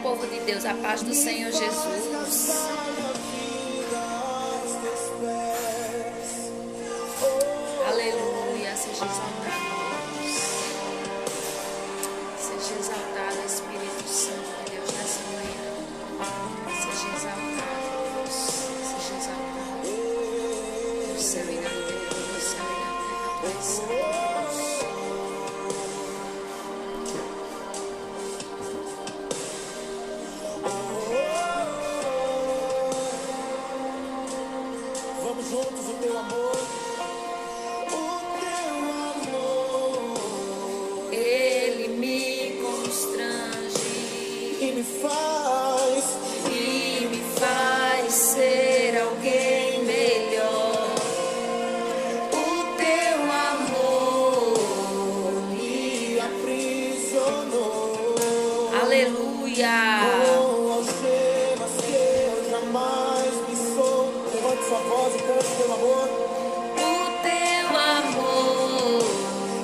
povo de Deus, a paz do Senhor Jesus. Aleluia, seja exaltado Deus. Seja exaltado Espírito Santo de Deus nessa manhã. Seja exaltado Deus, seja exaltado no céu e na terra, no céu e na terra, Pai Santo. Juntos o teu amor, Ele me constrange e me faz ser alguém melhor. O teu amor me aprisionou. Aleluia. Com algemas que eu jamais me sou. Levante sua voz e cante teu amor. O teu amor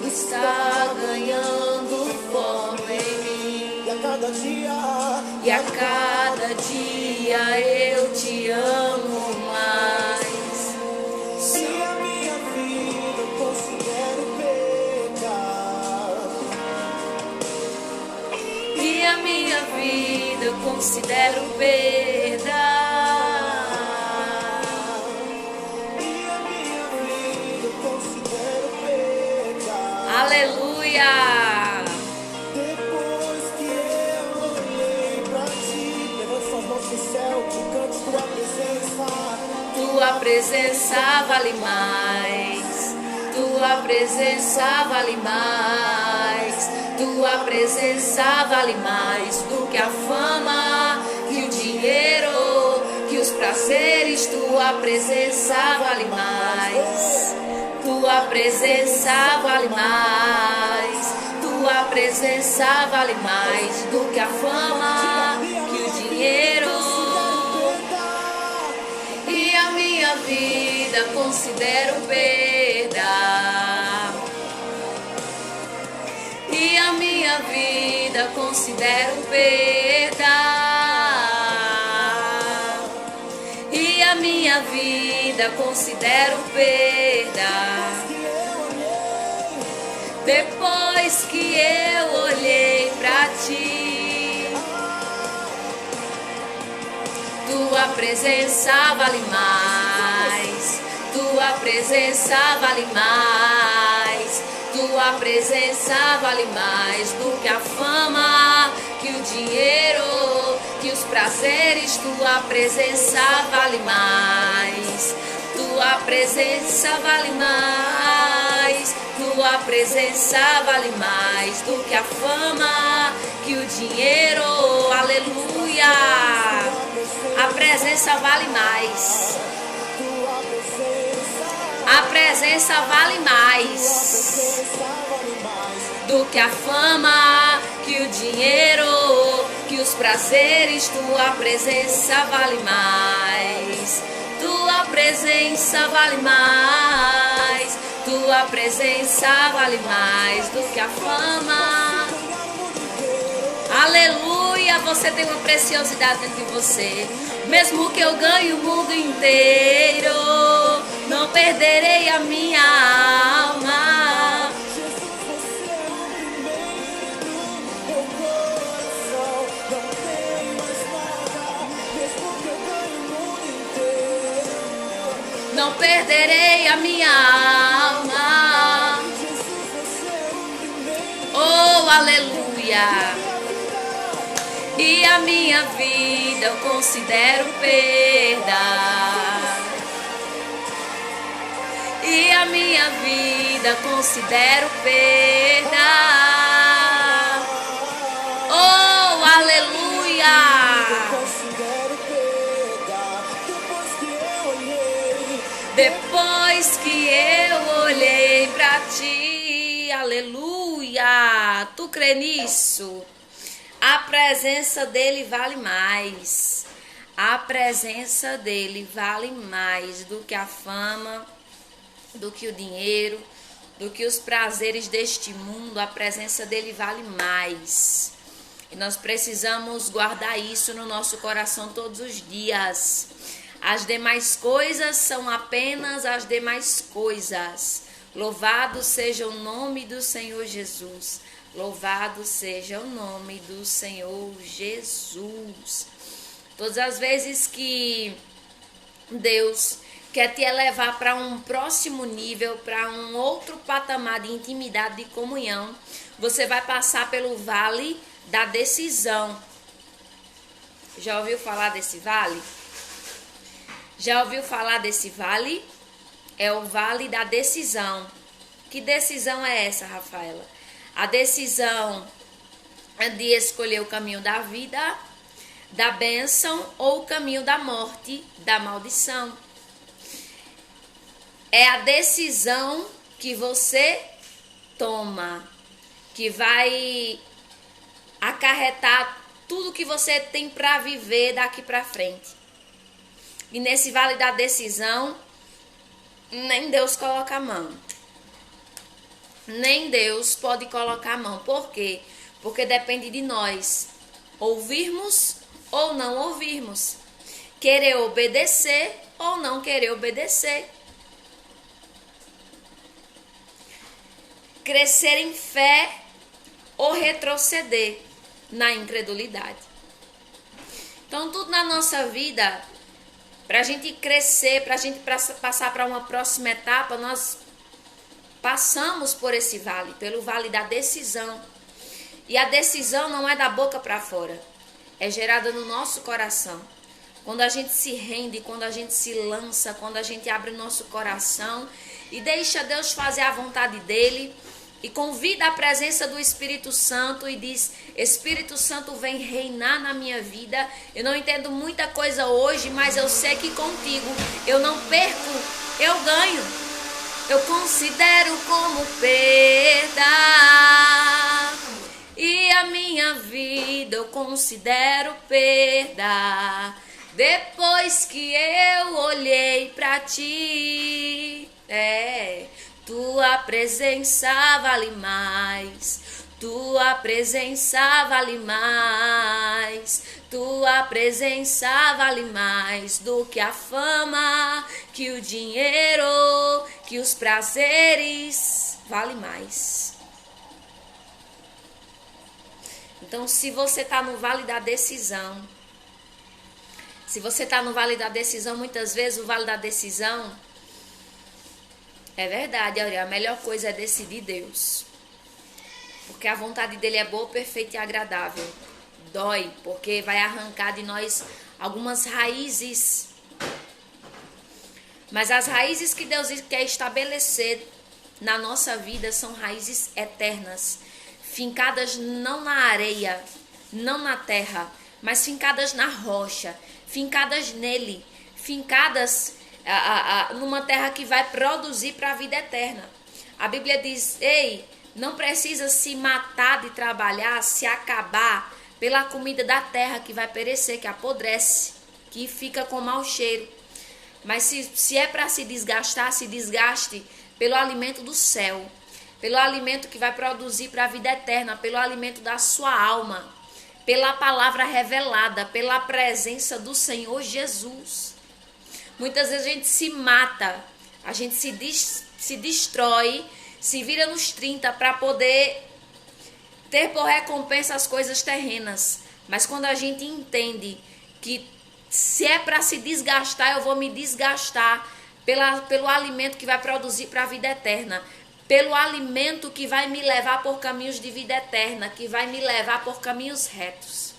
está ganhando forma em mim. E a cada dia eu te amo mais. se a minha vida eu considero pecar, E a minha vida eu considero perda. e a minha vida eu considero pecar. Aleluia! Depois que eu olhei pra ti, levante suas mãos pro céu e cante tua presença. Tua presença vale mais. Tua presença vale mais. Tua presença vale mais do que a fama e o dinheiro, que os prazeres. Tua presença vale mais. Tua presença vale mais. Tua presença vale mais do que a fama, que o dinheiro. E a minha vida considero perda. E a minha vida considero perda. E a minha vida considero perda. Depois que eu olhei pra ti, tua presença vale mais. Tua presença vale mais. Tua presença vale mais do que a fama, que o dinheiro, que os prazeres. Tua presença vale mais. Tua presença vale mais. Tua presença vale mais do que a fama, que o dinheiro. Aleluia! A presença vale mais. A presença vale mais do que a fama, que o dinheiro, que os prazeres. Tua presença vale mais. Tua presença vale mais. Tua presença vale mais do que a fama. Aleluia, você tem uma preciosidade dentro de você. Mesmo que eu ganhe o mundo inteiro, não perderei a minha alma. Não perderei a minha alma. Oh, aleluia. E a minha vida eu considero perda. E a minha vida considero perda. Oh, aleluia. Depois que eu olhei pra ti, aleluia. Tu crê nisso? A presença dele vale mais. A presença dele vale mais do que a fama, do que o dinheiro, do que os prazeres deste mundo. A presença dele vale mais. E nós precisamos guardar isso no nosso coração todos os dias. As demais coisas são apenas as demais coisas. Louvado seja o nome do Senhor Jesus. Louvado seja o nome do Senhor Jesus. Todas as vezes que Deus quer te elevar para um próximo nível, para um outro patamar de intimidade, de comunhão, você vai passar pelo vale da decisão. Já ouviu falar desse vale? Já ouviu falar desse vale? É o vale da decisão. Que decisão é essa, Rafaela? A decisão de escolher o caminho da vida, da bênção ou o caminho da morte, da maldição. É a decisão que você toma, que vai acarretar tudo que você tem para viver daqui para frente. E nesse vale da decisão, nem Deus coloca a mão. Nem Deus pode colocar a mão. Por quê? Porque depende de nós ouvirmos ou não ouvirmos. Querer obedecer ou não querer obedecer. Crescer em fé ou retroceder na incredulidade. Então, tudo na nossa vida, para a gente crescer, para a gente passar para uma próxima etapa, nós passamos por esse vale, pelo vale da decisão. E a decisão não é da boca para fora, é gerada no nosso coração. Quando a gente se rende, quando a gente se lança, quando a gente abre o nosso coração e deixa Deus fazer a vontade dele, e convida a presença do Espírito Santo e diz: Espírito Santo, vem reinar na minha vida. Eu não entendo muita coisa hoje, mas eu sei que contigo eu não perco, eu ganho. Eu considero como perda, e a minha vida eu considero perda, depois que eu olhei pra ti. Tua presença vale mais, tua presença vale mais, tua presença vale mais do que a fama, que o dinheiro, que os prazeres, vale mais. Então, se você está no vale da decisão, muitas vezes o vale da decisão, é verdade, a melhor coisa é decidir Deus. Porque a vontade dele é boa, perfeita e agradável. Dói, porque vai arrancar de nós algumas raízes. Mas as raízes que Deus quer estabelecer na nossa vida são raízes eternas. Fincadas não na areia, não na terra, mas fincadas na rocha. Fincadas nele, fincadas numa terra que vai produzir para a vida eterna. A Bíblia diz: ei, não precisa se matar de trabalhar, se acabar pela comida da terra que vai perecer, que apodrece, que fica com mau cheiro. Mas se é para se desgastar, se desgaste pelo alimento do céu, pelo alimento que vai produzir para a vida eterna, pelo alimento da sua alma, pela palavra revelada, pela presença do Senhor Jesus. Muitas vezes a gente se mata, a gente se destrói, se vira nos 30 para poder ter por recompensa as coisas terrenas. Mas quando a gente entende que se é para se desgastar, eu vou me desgastar pelo alimento que vai produzir para a vida eterna, pelo alimento que vai me levar por caminhos de vida eterna, que vai me levar por caminhos retos,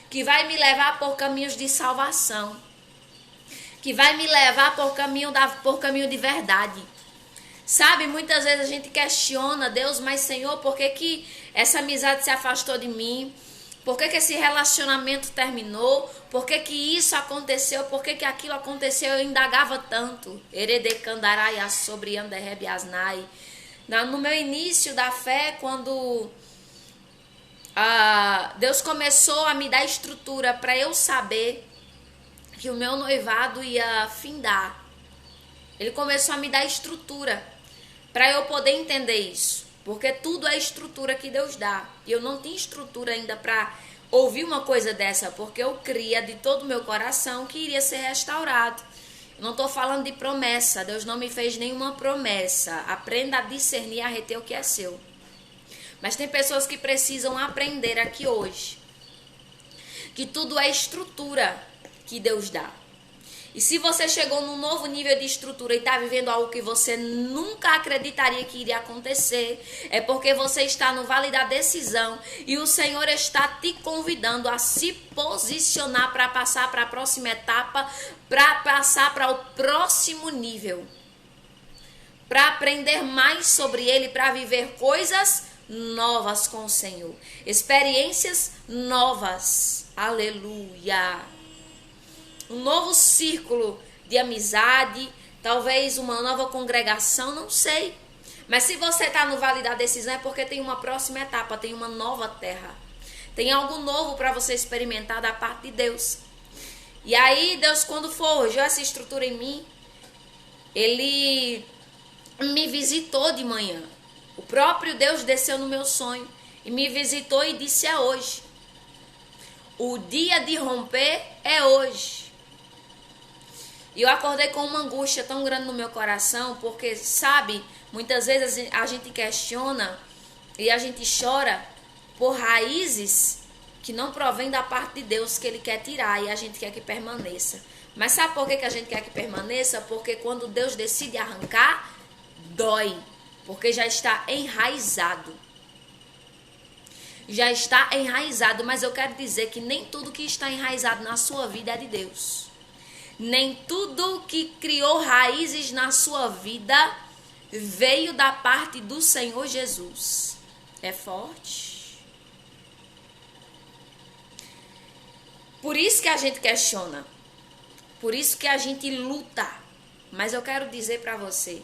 que vai me levar por caminhos de salvação, que vai me levar por caminho de verdade. Sabe, muitas vezes a gente questiona Deus, mas Senhor, por que essa amizade se afastou de mim? Por que esse relacionamento terminou? Por que isso aconteceu? Por que aquilo aconteceu? Eu indagava tanto. Eredecandaraya sobre Anderrebe Asnai. No meu início da fé, quando Deus começou a me dar estrutura para eu saber que o meu noivado ia findar. Ele começou a me dar estrutura para eu poder entender isso. Porque tudo é estrutura que Deus dá. E eu não tinha estrutura ainda para ouvir uma coisa dessa, porque eu cria de todo o meu coração que iria ser restaurado. Eu não estou falando de promessa. Deus não me fez nenhuma promessa. Aprenda a discernir e a reter o que é seu. Mas tem pessoas que precisam aprender aqui hoje que tudo é estrutura que Deus dá. E se você chegou num novo nível de estrutura e está vivendo algo que você nunca acreditaria que iria acontecer, é porque você está no vale da decisão e o Senhor está te convidando a se posicionar para passar para a próxima etapa, para passar para o próximo nível, para aprender mais sobre Ele, para viver coisas novas com o Senhor, experiências novas. Aleluia! Um novo círculo de amizade, talvez uma nova congregação, não sei. Mas se você está no vale da decisão é porque tem uma próxima etapa, tem uma nova terra. Tem algo novo para você experimentar da parte de Deus. E aí Deus, quando forjou essa estrutura em mim, Ele me visitou de manhã. O próprio Deus desceu no meu sonho e me visitou e disse: é hoje. O dia de romper é hoje. E eu acordei com uma angústia tão grande no meu coração, porque, sabe, muitas vezes a gente questiona e a gente chora por raízes que não provém da parte de Deus, que Ele quer tirar e a gente quer que permaneça. Mas sabe por que a gente quer que permaneça? Porque quando Deus decide arrancar, dói, porque já está enraizado. Já está enraizado, mas eu quero dizer que nem tudo que está enraizado na sua vida é de Deus. Nem tudo que criou raízes na sua vida veio da parte do Senhor Jesus. É forte. Por isso que a gente questiona. Por isso que a gente luta. Mas eu quero dizer para você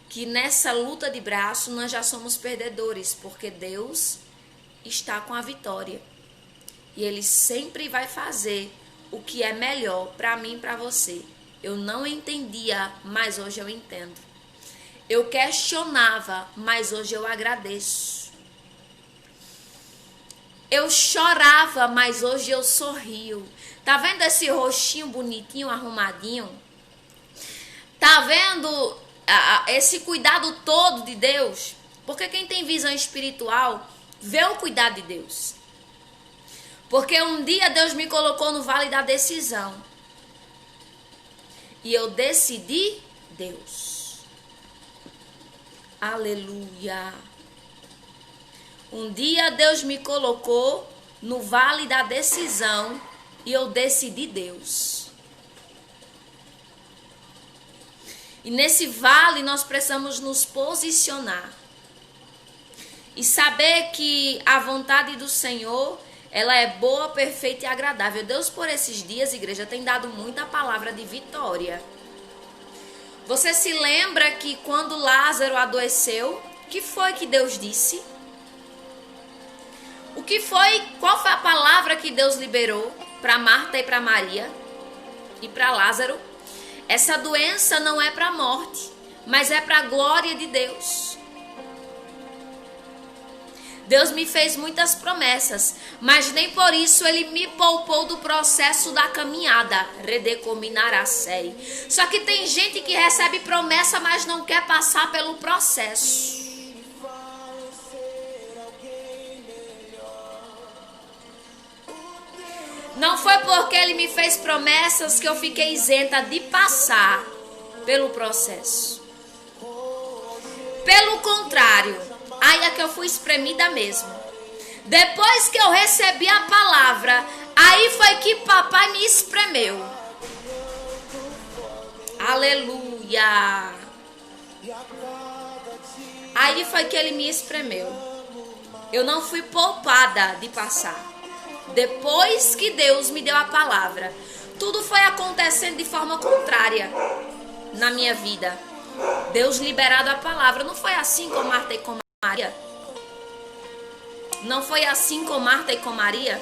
que nessa luta de braço nós já somos perdedores, porque Deus está com a vitória. E Ele sempre vai fazer o que é melhor para mim e para você. Eu não entendia, mas hoje eu entendo. Eu questionava, mas hoje eu agradeço. Eu chorava, mas hoje eu sorrio. Tá vendo esse rostinho bonitinho, arrumadinho? Tá vendo esse cuidado todo de Deus? Porque quem tem visão espiritual vê o cuidado de Deus. Porque um dia Deus me colocou no vale da decisão. E eu decidi Deus. Aleluia. Um dia Deus me colocou no vale da decisão e eu decidi Deus. E nesse vale nós precisamos nos posicionar. E saber que a vontade do Senhor, ela é boa, perfeita e agradável. Deus, por esses dias, igreja, tem dado muita palavra de vitória. Você se lembra que quando Lázaro adoeceu, o que foi que Deus disse? Qual foi a palavra que Deus liberou para Marta e para Maria e para Lázaro? Essa doença não é para a morte, mas é para a glória de Deus. Deus me fez muitas promessas, mas nem por isso Ele me poupou do processo da caminhada. Só que tem gente que recebe promessa, mas não quer passar pelo processo. Não foi porque Ele me fez promessas que eu fiquei isenta de passar pelo processo. Pelo contrário, aí é que eu fui espremida mesmo. Depois que eu recebi a palavra, aí foi que papai me espremeu. Aleluia. Aí foi que Ele me espremeu. Eu não fui poupada de passar. Depois que Deus me deu a palavra, tudo foi acontecendo de forma contrária na minha vida. Deus liberado a palavra. Não foi assim com Marta e com Maria? Não foi assim com Marta e com Maria?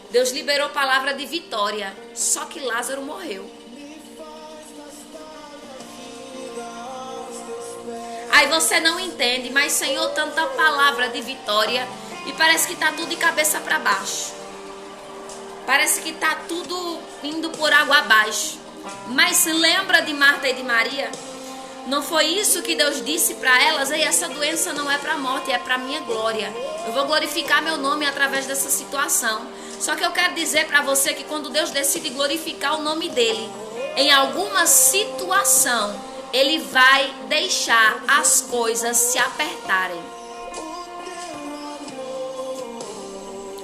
Deus liberou a palavra de vitória. Só que Lázaro morreu. Aí você não entende, mas Senhor, tanta palavra de vitória e parece que tá tudo de cabeça para baixo. Parece que tá tudo indo por água abaixo. Mas se lembra de Marta e de Maria? Não foi isso que Deus disse para elas? Ei, essa doença não é para a morte, é para a minha glória. Eu vou glorificar meu nome através dessa situação. Só que eu quero dizer para você que quando Deus decide glorificar o nome dele, em alguma situação, ele vai deixar as coisas se apertarem.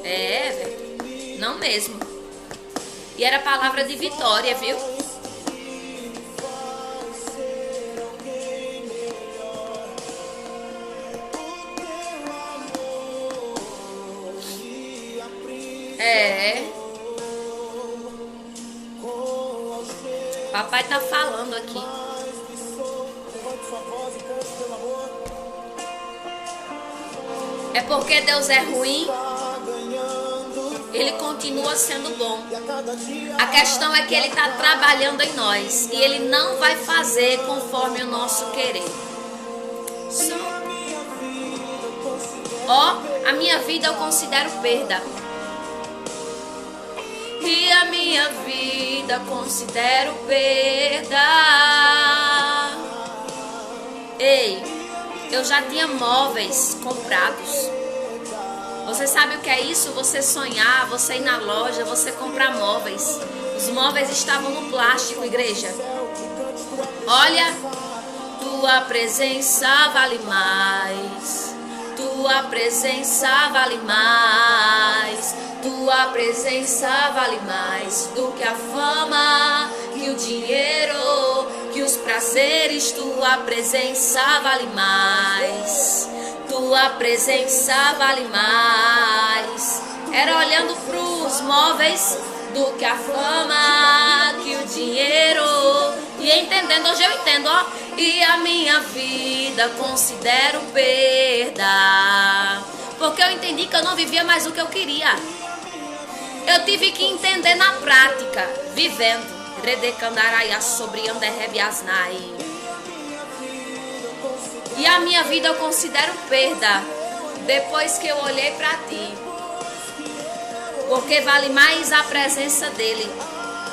Velho. Não mesmo. E era palavra de vitória, viu? Papai tá falando aqui. É porque Deus é ruim? Ele continua sendo bom. A questão é que ele está trabalhando em nós. E ele não vai fazer conforme o nosso querer. A minha vida eu considero perda. E a minha vida considero perda. Ei, eu já tinha móveis comprados. Você sabe o que é isso? Você sonhar, você ir na loja, você comprar móveis. Os móveis estavam no plástico, igreja. Olha, tua presença vale mais. Tua presença vale mais. Tua presença vale mais do que a fama, que o dinheiro, que os prazeres. Tua presença vale mais. Tua presença vale mais. Era olhando para os móveis do que a fama, que o dinheiro. E entendendo, hoje eu entendo, E a minha vida considero perda. Porque eu entendi que eu não vivia mais o que eu queria. Eu tive que entender na prática, vivendo. E a minha vida eu considero perda depois que eu olhei para ti. Porque vale mais a presença dele.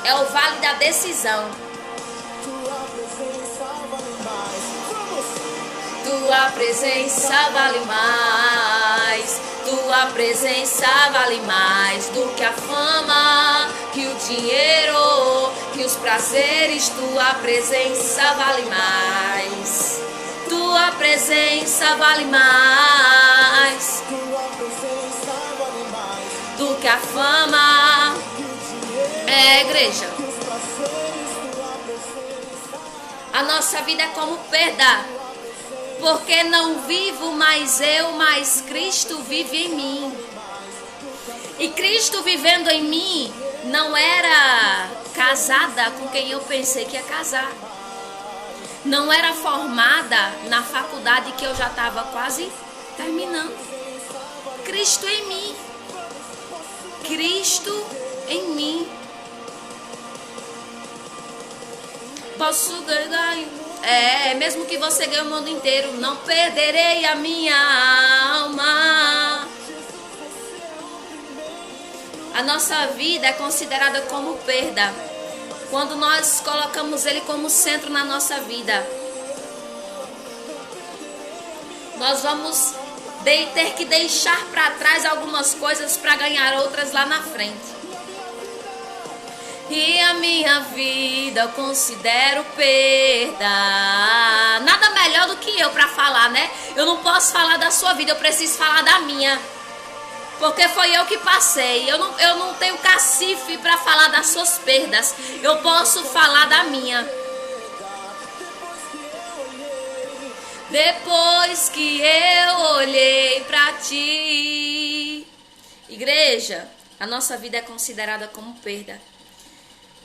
É o vale da decisão. Tua presença vale mais. Tua presença vale mais do que a fama, que o dinheiro, que os prazeres. Tua presença vale mais. Tua presença vale mais do que a fama. Igreja. A nossa vida é como perda. Porque não vivo mais eu, mas Cristo vive em mim. E Cristo vivendo em mim não era casada com quem eu pensei que ia casar. Não era formada na faculdade que eu já estava quase terminando. Cristo em mim. Cristo em mim. Posso ganhar. Mesmo que você ganhe o mundo inteiro, não perderei a minha alma. A nossa vida é considerada como perda quando nós colocamos ele como centro na nossa vida. Nós vamos ter que deixar para trás algumas coisas para ganhar outras lá na frente. E a minha vida eu considero perda. Nada melhor do que eu para falar, né? Eu não posso falar da sua vida, eu preciso falar da minha. Porque foi eu que passei. Eu não tenho cacife para falar das suas perdas. Eu posso falar da minha. Depois que eu olhei para ti. Igreja, a nossa vida é considerada como perda.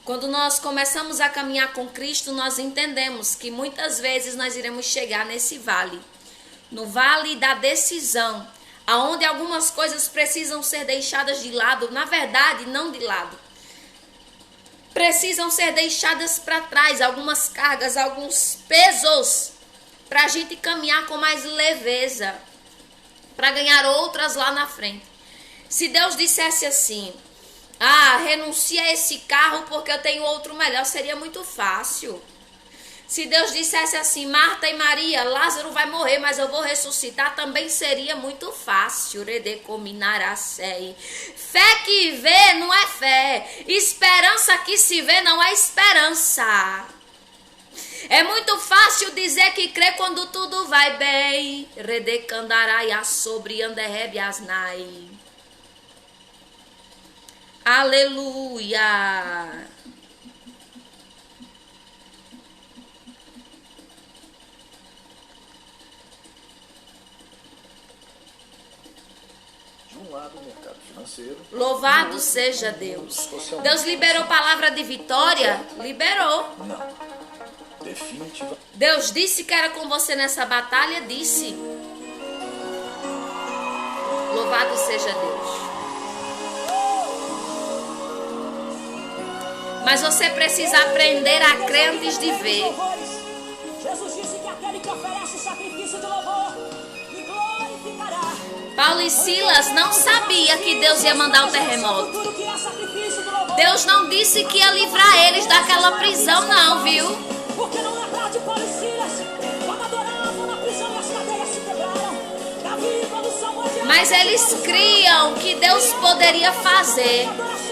Quando nós começamos a caminhar com Cristo, nós entendemos que muitas vezes nós iremos chegar nesse vale. No vale da decisão, aonde algumas coisas precisam ser deixadas de lado. Na verdade, não de lado. Precisam ser deixadas para trás. Algumas cargas, alguns pesos para a gente caminhar com mais leveza, para ganhar outras lá na frente. Se Deus dissesse assim, renuncia a esse carro porque eu tenho outro melhor, seria muito fácil. Se Deus dissesse assim, Marta e Maria, Lázaro vai morrer, mas eu vou ressuscitar, também seria muito fácil. Fé que vê não é fé. Esperança que se vê não é esperança. É muito fácil dizer que crê quando tudo vai bem. Aleluia. Lado, mercado financeiro. Louvado seja Deus. Deus liberou palavra de vitória? Liberou. Não. Definitivamente. Deus disse que era com você nessa batalha? Disse. Louvado seja Deus. Mas você precisa aprender a crer antes de ver. Jesus disse que aquele que oferece sacrifício de louvor me glorificará. Paulo e Silas não sabia que Deus ia mandar o terremoto. Deus não disse que ia livrar eles daquela prisão, não, viu? Porque não é verdade, Paulo e Silas, quando adoravam na prisão e as cadeias se quebraram. Davi, quando Samuel... Mas eles criam que Deus poderia fazer.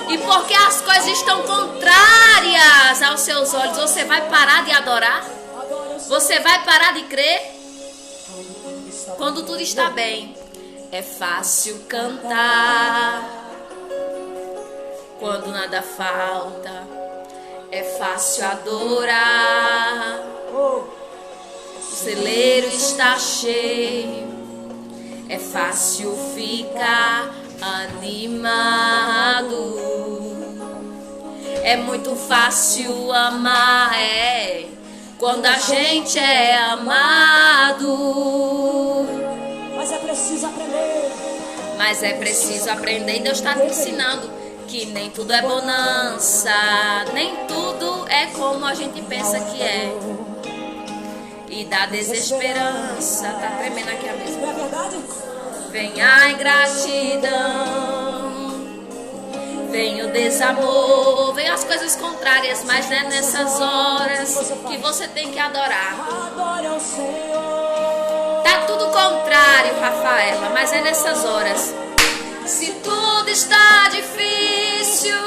E porque as coisas estão contrárias aos seus olhos, você vai parar de adorar? Você vai parar de crer? Quando tudo está bem. É fácil cantar quando nada falta. É fácil adorar. O celeiro está cheio. É fácil ficar animado. É muito fácil amar, quando a gente é amado. Mas é preciso aprender. Mas é preciso aprender. E Deus está te ensinando que nem tudo é bonança, nem tudo é como a gente pensa que é. E dá desesperança. Tá tremendo aqui a mesa. Não é verdade? Vem a ingratidão, vem o desamor, vem as coisas contrárias, mas é nessas horas que você tem que adorar. Adore ao Senhor. Tá tudo contrário, Rafaela, mas é nessas horas. Se tudo está difícil,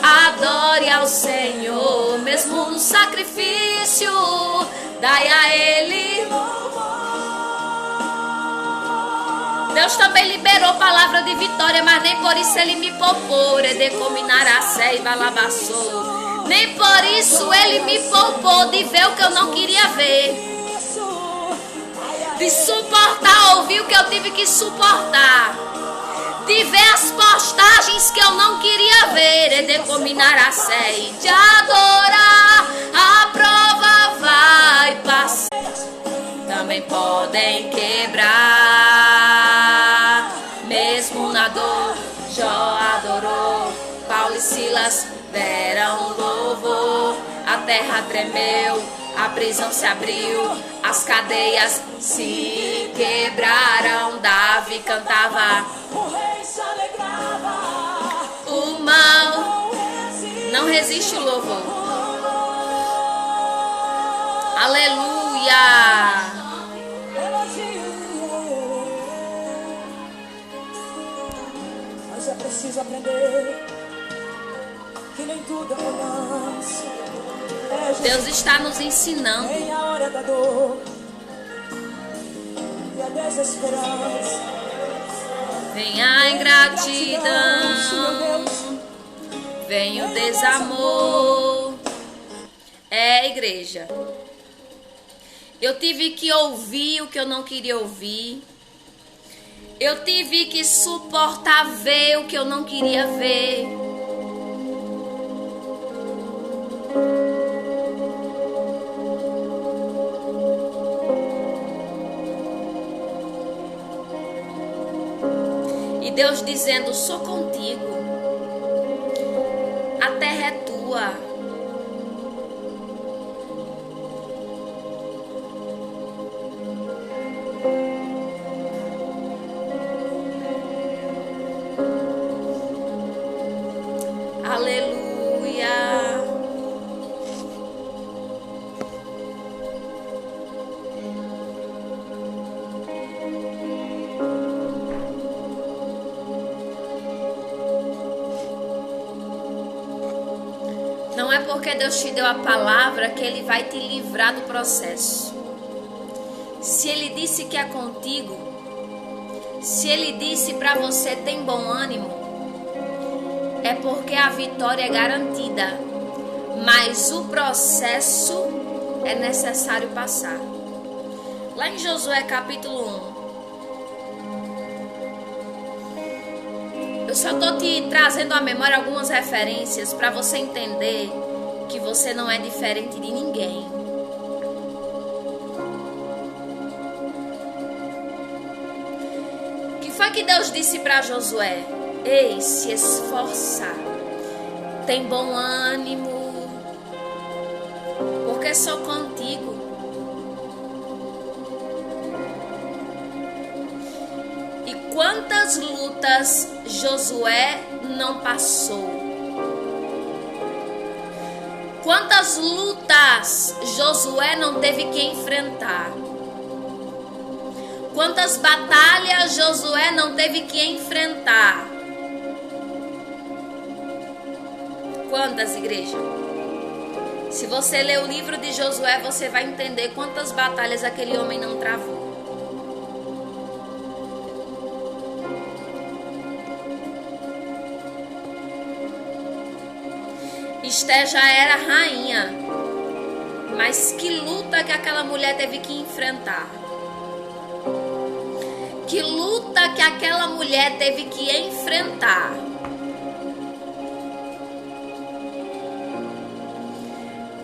adore ao Senhor, mesmo no sacrifício, dai a Ele. Deus também liberou palavra de vitória, mas nem por isso Ele me poupou. Nem por isso Ele me poupou de ver o que eu não queria ver. De suportar, ouvir o que eu tive que suportar. De ver as postagens que eu não queria ver. De adorar, a prova vai passar. Também podem quebrar, mesmo na dor. Jó adorou, Paulo e Silas deram louvor. A terra tremeu, a prisão se abriu, as cadeias se quebraram. Davi cantava, O rei se alegrava. o mal não resiste o louvor. Aleluia. Mas é preciso aprender que nem tudo é bonança. Deus está nos ensinando. Vem a hora da dor e a desesperança. Vem a ingratidão, vem o desamor. Igreja, eu tive que ouvir o que eu não queria ouvir. Eu tive que suportar ver o que eu não queria ver. E Deus dizendo, sou contigo. A terra é tua. é porque Deus te deu a palavra que Ele vai te livrar do processo. Se Ele disse que é contigo, se Ele disse para você tem bom ânimo, é porque a vitória é garantida. Mas o processo é necessário passar. Lá em Josué capítulo 1. Eu só estou te trazendo à memória algumas referências para você entender que você não é diferente de ninguém. O que foi que Deus disse para Josué? Ei, se esforça, tem bom ânimo, porque sou contigo. E quantas lutas Josué não passou? Quantas lutas Josué não teve que enfrentar? Quantas batalhas Josué não teve que enfrentar? Quantas, igreja? Se você ler o livro de Josué, você vai entender quantas batalhas aquele homem não travou. Esté já era rainha, mas que luta que aquela mulher teve que enfrentar. Que luta que aquela mulher teve que enfrentar.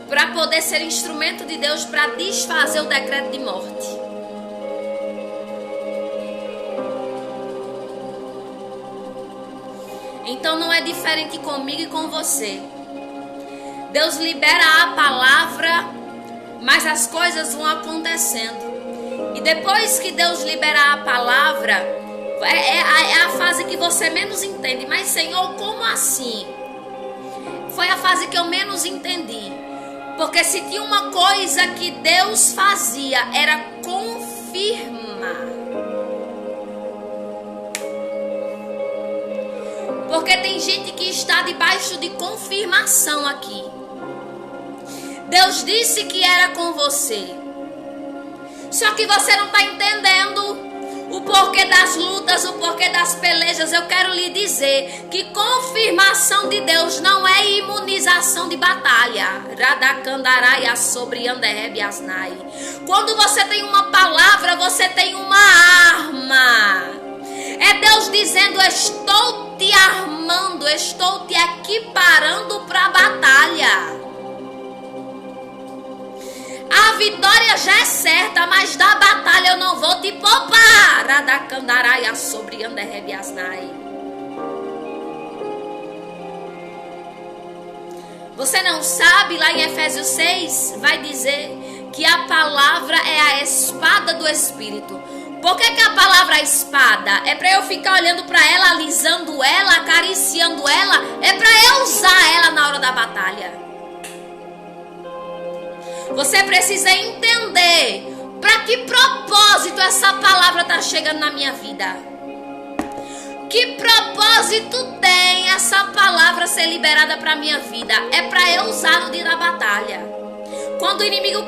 Para poder ser instrumento de Deus para desfazer o decreto de morte. Então não é diferente comigo e com você. Deus libera a palavra, mas as coisas vão acontecendo. E depois que Deus libera a palavra, é a fase que você menos entende. Mas Senhor, como assim? Foi a fase que eu menos entendi. Porque se tinha uma coisa que Deus fazia, era confirmar. Porque tem gente que está debaixo de confirmação aqui. Deus disse que era com você. Só que você não está entendendo o porquê das lutas, o porquê das pelejas. Eu quero lhe dizer que confirmação de Deus não é imunização de batalha. Radacandaraia sobre Anderebe Asnai. Quando você tem uma palavra, você tem uma arma. É Deus dizendo: estou te armando, estou te equiparando para a batalha. A vitória já é certa, mas da batalha eu não vou te poupar. Radacandaraia sobre Anderebe Asnai. Você não sabe, lá em Efésios 6, vai dizer que a palavra é a espada do Espírito. Por que a palavra é espada? É para eu ficar olhando para ela, alisando ela, acariciando ela? É para eu usar ela na hora da batalha. Você precisa entender para que propósito essa palavra está chegando na minha vida. Que propósito tem essa palavra ser liberada para a minha vida? É para eu usar no dia da batalha. Quando o inimigo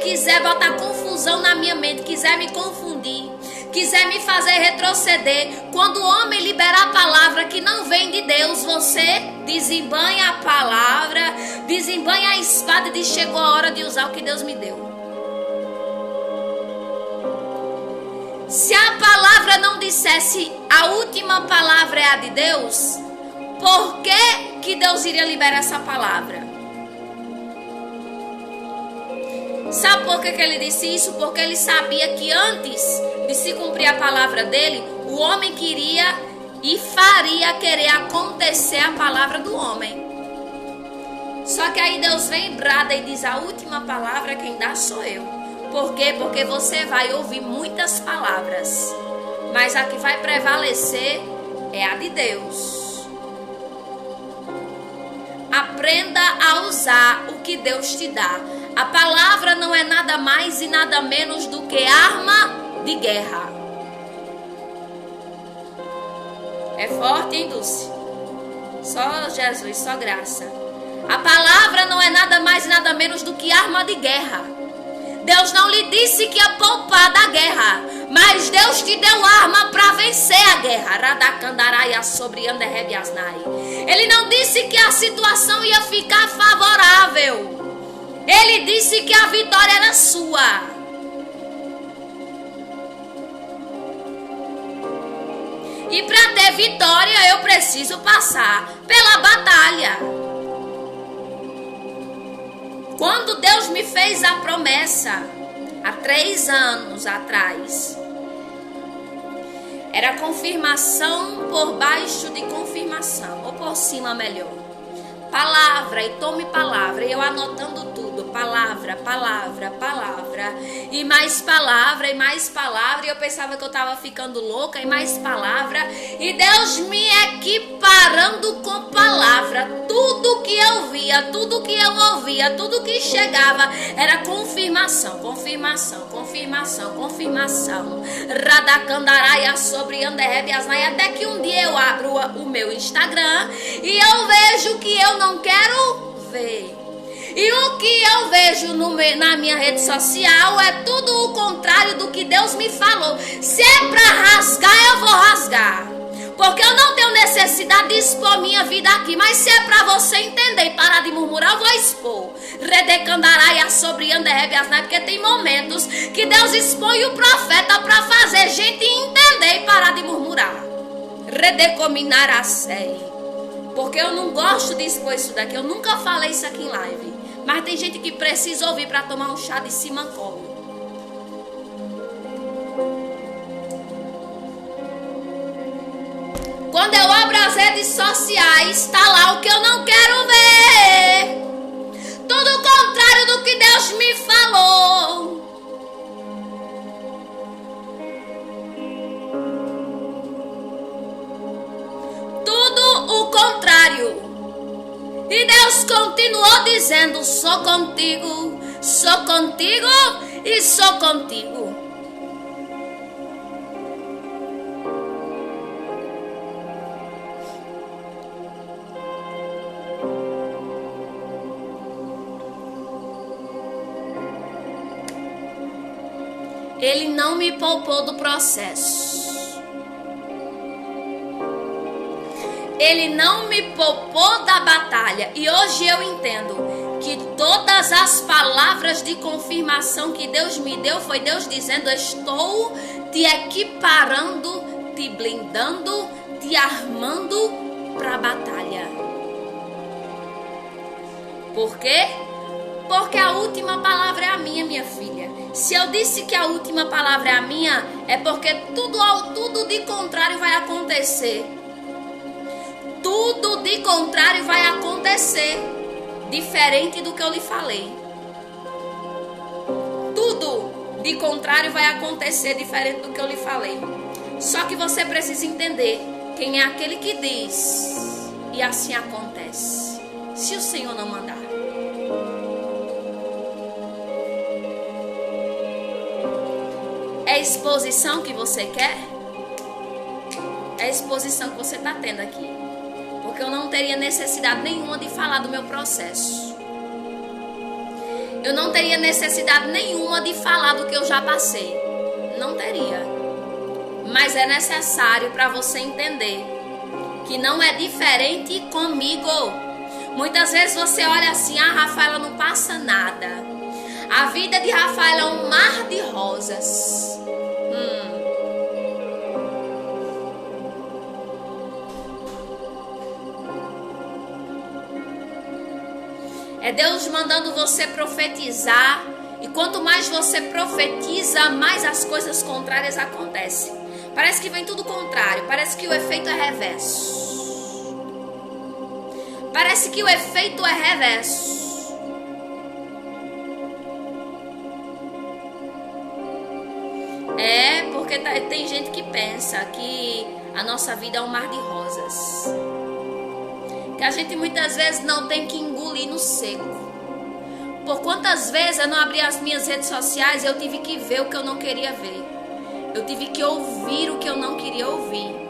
quiser botar confusão na minha mente, quiser me confundir, quiser me fazer retroceder, quando o homem liberar a palavra que não vem de Deus, você desembanha a palavra, desembanha a espada e diz: chegou a hora de usar o que Deus me deu. Se a palavra não dissesse a última palavra é a de Deus, por que Deus iria liberar essa palavra? Sabe por que ele disse isso? Porque ele sabia que antes de se cumprir a palavra dele, o homem queria e faria querer acontecer a palavra do homem. Só que aí Deus vem e brada e diz: a última palavra quem dá sou eu. Por quê? Porque você vai ouvir muitas palavras, mas a que vai prevalecer é a de Deus. Aprenda a usar o que Deus te dá. A palavra não é nada mais e nada menos do que arma de guerra. É forte, hein, Dulce? Só Jesus, só graça. A palavra palavra não é nada mais e nada menos do que arma de guerra. Deus não lhe disse que ia poupar da guerra, mas Deus te deu arma para vencer a guerra. Radacandaraia sobre Anderrebiasnai. Ele não disse que a situação ia ficar favorável. Ele disse que a vitória era sua. E para ter vitória eu preciso passar pela batalha. Quando Deus me fez a promessa, há 3 anos atrás, era confirmação por baixo de confirmação, ou por cima melhor. Palavra, e tome palavra, e eu anotando tudo, palavra, palavra, palavra, e mais palavra, e mais palavra, e eu pensava que eu estava ficando louca, e mais palavra, e Deus me equiparando com palavra. Tudo que eu via, tudo que eu ouvia, tudo que chegava, era confirmação, confirmação, confirmação, confirmação. Radacandaraia sobre Anderrebiasnai, até que um dia eu abro o meu Instagram, e eu vejo que eu não quero ver. E o que eu vejo na minha rede social é tudo o contrário do que Deus me falou. Se é para rasgar, eu vou rasgar. Porque eu não tenho necessidade de expor minha vida aqui. Mas se é para você entender e parar de murmurar, eu vou expor. Redecandaraia sobre Anderrebiasnai. Porque tem momentos que Deus expõe o profeta para fazer gente entender e parar de murmurar. Redecominaracei. Porque eu não gosto de expor isso daqui. Eu nunca falei isso aqui em live. Mas tem gente que precisa ouvir para tomar um chá de simancol. Quando eu abro as redes sociais, está lá o que eu não quero ver. Tudo o contrário do que Deus me falou. Tudo o contrário. E Deus continuou dizendo: sou contigo e sou contigo. Ele não me poupou do processo. Ele não me poupou da batalha. E hoje eu entendo que todas as palavras de confirmação que Deus me deu foi Deus dizendo: estou te equiparando, te blindando, te armando para a batalha. Por quê? Porque a última palavra é a minha filha. Se eu disse que a última palavra é a minha, é porque tudo de contrário vai acontecer. Tudo de contrário vai acontecer, diferente do que eu lhe falei. Tudo de contrário vai acontecer, diferente do que eu lhe falei. Só que você precisa entender quem é aquele que diz, e assim acontece, se o Senhor não mandar. É a exposição que você quer? É a exposição que você está tendo aqui. Porque eu não teria necessidade nenhuma de falar do meu processo. Eu não teria necessidade nenhuma de falar do que eu já passei. Não teria. Mas é necessário para você entender que não é diferente comigo. Muitas vezes você olha assim: ah, Rafaela não passa nada. A vida de Rafaela é um mar de rosas. É Deus mandando você profetizar. E quanto mais você profetiza, mais as coisas contrárias acontecem. Parece que vem tudo contrário. Parece que o efeito é reverso. Parece que o efeito é reverso. É porque tem gente que pensa que a nossa vida é um mar de rosas. Que a gente muitas vezes não tem que engolir no seco. Por quantas vezes eu não abri as minhas redes sociais e eu tive que ver o que eu não queria ver. Eu tive que ouvir o que eu não queria ouvir.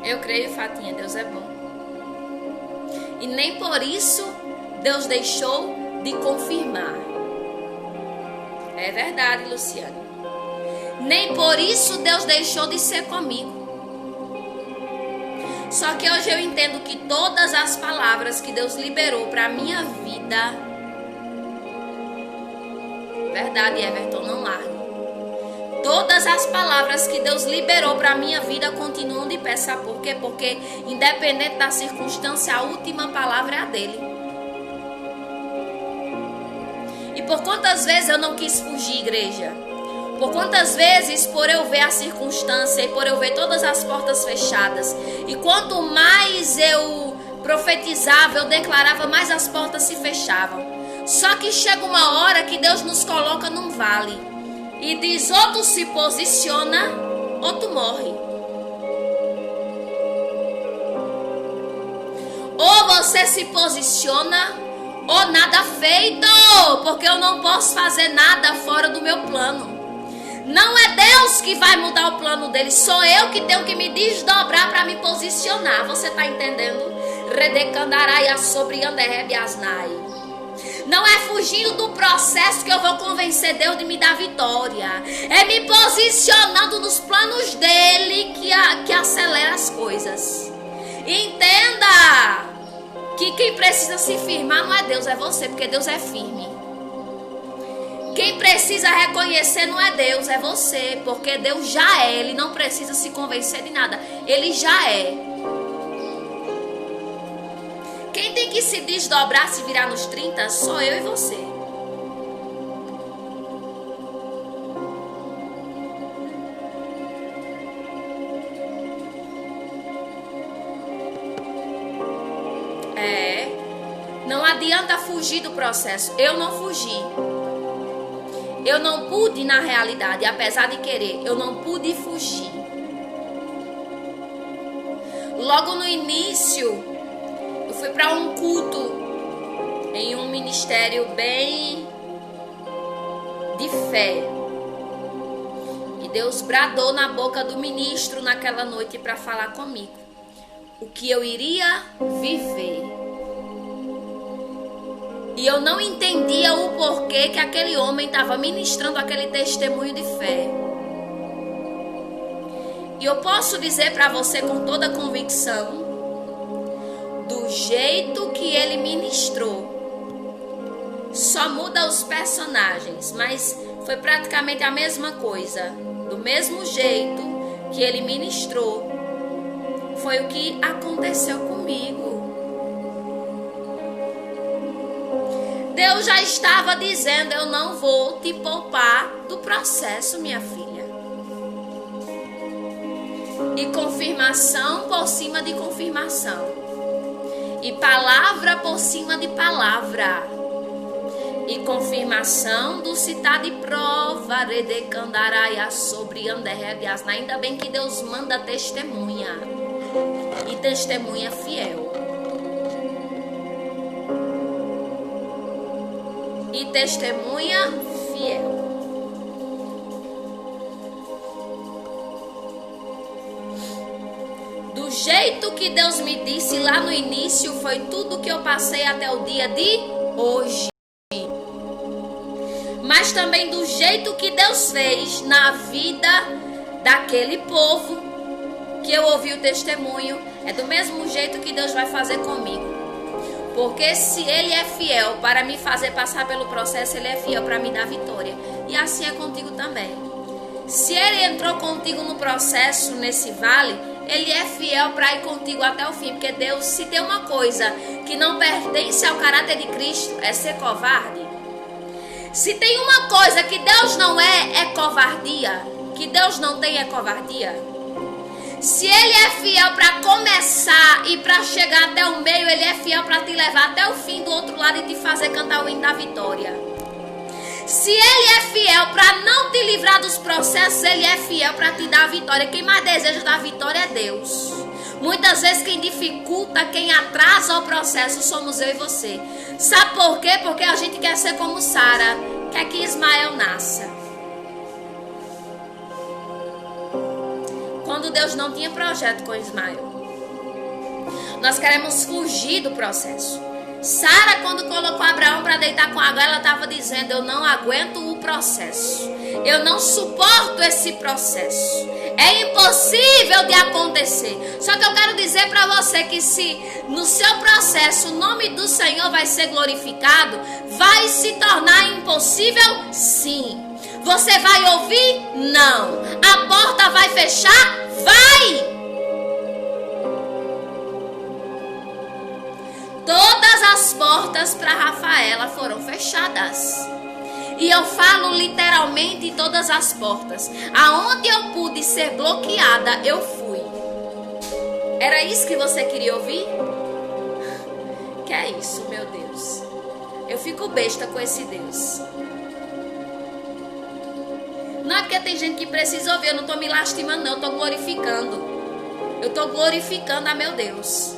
Eu creio, Fatinha, Deus é bom. E nem por isso Deus deixou de confirmar. É verdade, Luciane. Nem por isso Deus deixou de ser comigo. Só que hoje eu entendo que todas as palavras que Deus liberou para a minha vida, verdade, Everton, não largue. Todas as palavras que Deus liberou para a minha vida continuam de pé. Sabe por quê? Porque independente da circunstância, a última palavra é a dele. E por quantas vezes eu não quis fugir, igreja? Por quantas vezes, por eu ver a circunstância e por eu ver todas as portas fechadas, e quanto mais eu profetizava, eu declarava, mais as portas se fechavam. Só que chega uma hora que Deus nos coloca num vale e diz, ou tu se posiciona ou tu morre. Ou você se posiciona ou nada feito, porque eu não posso fazer nada fora do meu plano. Não é Deus que vai mudar o plano dele, sou eu que tenho que me desdobrar para me posicionar. Você está entendendo? Redecandaraia sobre Anderrebiasnai. Não é fugindo do processo que eu vou convencer Deus de me dar vitória. É me posicionando nos planos dele que acelera as coisas. Entenda que quem precisa se firmar não é Deus, é você, porque Deus é firme. Quem precisa reconhecer não é Deus, é você, porque Deus já é. Ele não precisa se convencer de nada, ele já é. Quem tem que se desdobrar, se virar nos 30, sou eu e você. Não adianta fugir do processo. Eu não fugi. Eu não pude, na realidade, apesar de querer, eu não pude fugir. Logo no início, eu fui para um culto em um ministério bem de fé. E Deus bradou na boca do ministro naquela noite para falar comigo o que eu iria viver. E eu não entendia o porquê que aquele homem estava ministrando aquele testemunho de fé. E eu posso dizer para você com toda convicção, do jeito que ele ministrou, só muda os personagens, mas foi praticamente a mesma coisa. Do mesmo jeito que ele ministrou, foi o que aconteceu comigo. Deus já estava dizendo, eu não vou te poupar do processo, minha filha. E confirmação por cima de confirmação. E palavra por cima de palavra. E confirmação do citar de prova. Redecandaraia sobre Anderrebiasna. Ainda bem que Deus manda testemunha. E testemunha fiel. E testemunha fiel. Do jeito que Deus me disse lá no início, foi tudo que eu passei até o dia de hoje. Mas também do jeito que Deus fez na vida daquele povo, que eu ouvi o testemunho, é do mesmo jeito que Deus vai fazer comigo. Porque se Ele é fiel para me fazer passar pelo processo, Ele é fiel para me dar vitória. E assim é contigo também. Se Ele entrou contigo no processo, nesse vale, Ele é fiel para ir contigo até o fim. Porque Deus, se tem uma coisa que não pertence ao caráter de Cristo, é ser covarde. Se tem uma coisa que Deus não é covardia. Que Deus não tem é covardia. Se Ele é fiel para começar e para chegar até o meio, Ele é fiel para te levar até o fim do outro lado e te fazer cantar o hino da vitória. Se Ele é fiel para não te livrar dos processos, Ele é fiel para te dar a vitória. Quem mais deseja dar a vitória é Deus. Muitas vezes quem dificulta, quem atrasa o processo somos eu e você. Sabe por quê? Porque a gente quer ser como Sara, quer que Ismael nasça. Quando Deus não tinha projeto com Ismael. Nós queremos fugir do processo. Sara, quando colocou Abraão para deitar com Agar, ela estava dizendo: eu não aguento o processo. Eu não suporto esse processo. É impossível de acontecer. Só que eu quero dizer para você que se no seu processo o nome do Senhor vai ser glorificado, vai se tornar impossível? Sim. Você vai ouvir? Não. A porta vai fechar? Vai. Todas as portas para Rafaela foram fechadas. E eu falo literalmente todas as portas. Aonde eu pude ser bloqueada, eu fui. Era isso que você queria ouvir? Que é isso, meu Deus. Eu fico besta com esse Deus. Não é porque tem gente que precisa ouvir. Eu não estou me lastimando, não. Eu estou glorificando. Eu estou glorificando a meu Deus.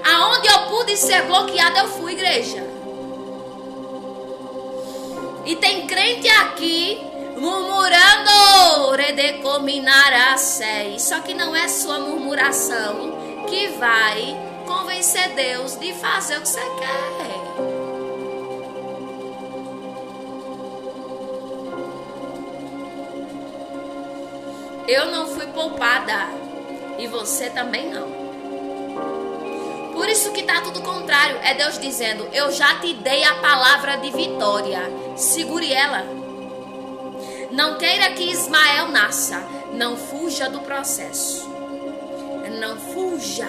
Aonde eu pude ser bloqueada, eu fui, igreja. E tem crente aqui murmurando, só que não é sua murmuração que vai convencer Deus de fazer o que você quer. Eu não fui poupada e você também não. Por isso que está tudo contrário. É Deus dizendo: eu já te dei a palavra de vitória. Segure ela. Não queira que Ismael nasça. Não fuja do processo. Não fuja.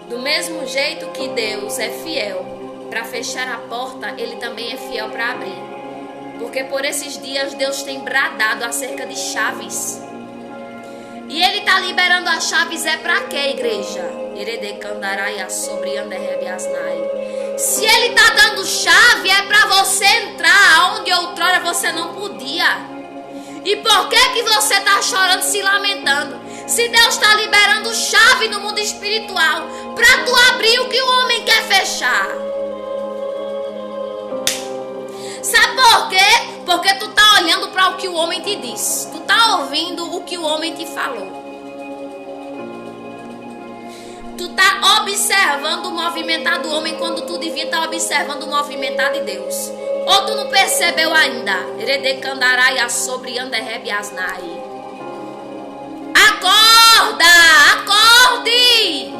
Do mesmo jeito que Deus é fiel para fechar a porta, Ele também é fiel para abrir. Porque por esses dias Deus tem bradado acerca de chaves. E Ele está liberando as chaves é para quê, igreja? Se Ele está dando chave é para você entrar onde outrora você não podia. E por que você está chorando, se lamentando? Se Deus está liberando chave no mundo espiritual para tu abrir o que o homem quer fechar. Sabe por quê? Porque tu tá olhando para o que o homem te disse. Tu tá ouvindo o que o homem te falou. Tu tá observando o movimentar do homem quando tu devia estar observando o movimentar de Deus. Ou tu não percebeu ainda? Acorda! Acorde!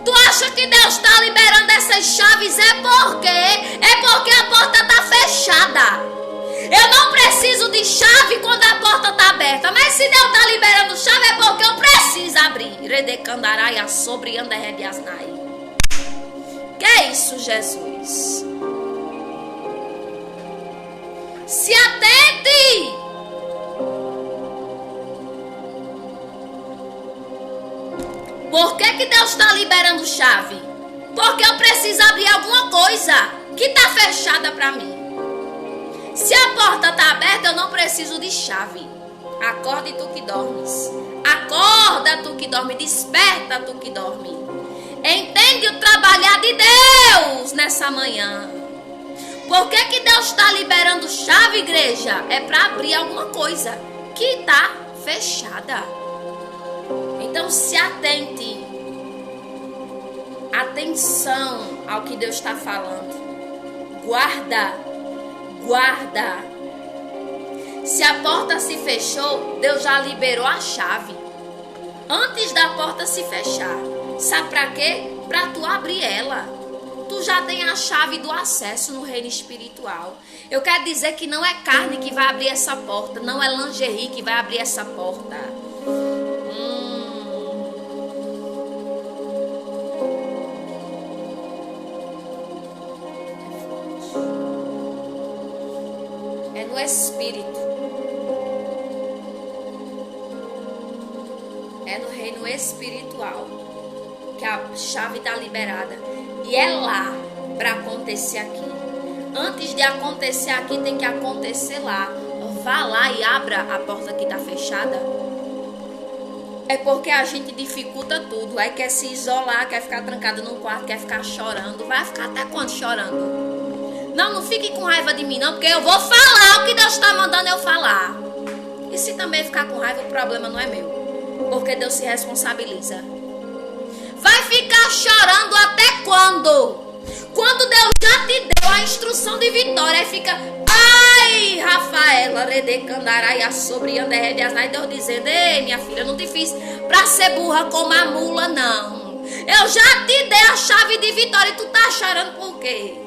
Tu acha que Deus está liberando essas chaves? É porque a porta está fechada. Eu não preciso de chave quando a porta está aberta. Mas se Deus está liberando chave é porque eu preciso abrir. Que é isso, Jesus? Se atente! Por que Deus está liberando chave? Porque eu preciso abrir alguma coisa que está fechada para mim. Se a porta está aberta, eu não preciso de chave. Acorde tu que dormes. Acorda tu que dorme. Desperta tu que dorme. Entende o trabalhar de Deus nessa manhã. Por que Deus está liberando chave, igreja? É para abrir alguma coisa que está fechada. Então se atente. Atenção ao que Deus está falando. Guarda. Se a porta se fechou, Deus já liberou a chave. Antes da porta se fechar. Sabe para quê? Para tu abrir ela. Tu já tem a chave do acesso no reino espiritual. Eu quero dizer que não é carne que vai abrir essa porta. Não é lingerie que vai abrir essa porta. É no espírito. É no reino espiritual que a chave está liberada. E é lá para acontecer aqui. Antes de acontecer aqui, tem que acontecer lá. Vá lá e abra a porta que está fechada. É porque a gente dificulta tudo. Aí quer se isolar, quer ficar trancado num quarto, quer ficar chorando. Vai ficar até quando chorando? Não fique com raiva de mim não, porque eu vou falar o que Deus está mandando eu falar. E se também ficar com raiva, o problema não é meu. Porque Deus se responsabiliza. Vai ficar chorando até quando? Quando Deus já te deu a instrução de vitória, aí fica, ai, Rafaela, redecandaraia sobre anderrebiasnai, Deus dizendo, ei, minha filha, eu não te fiz pra ser burra como a mula, não. Eu já te dei a chave de vitória e tu tá chorando por quê?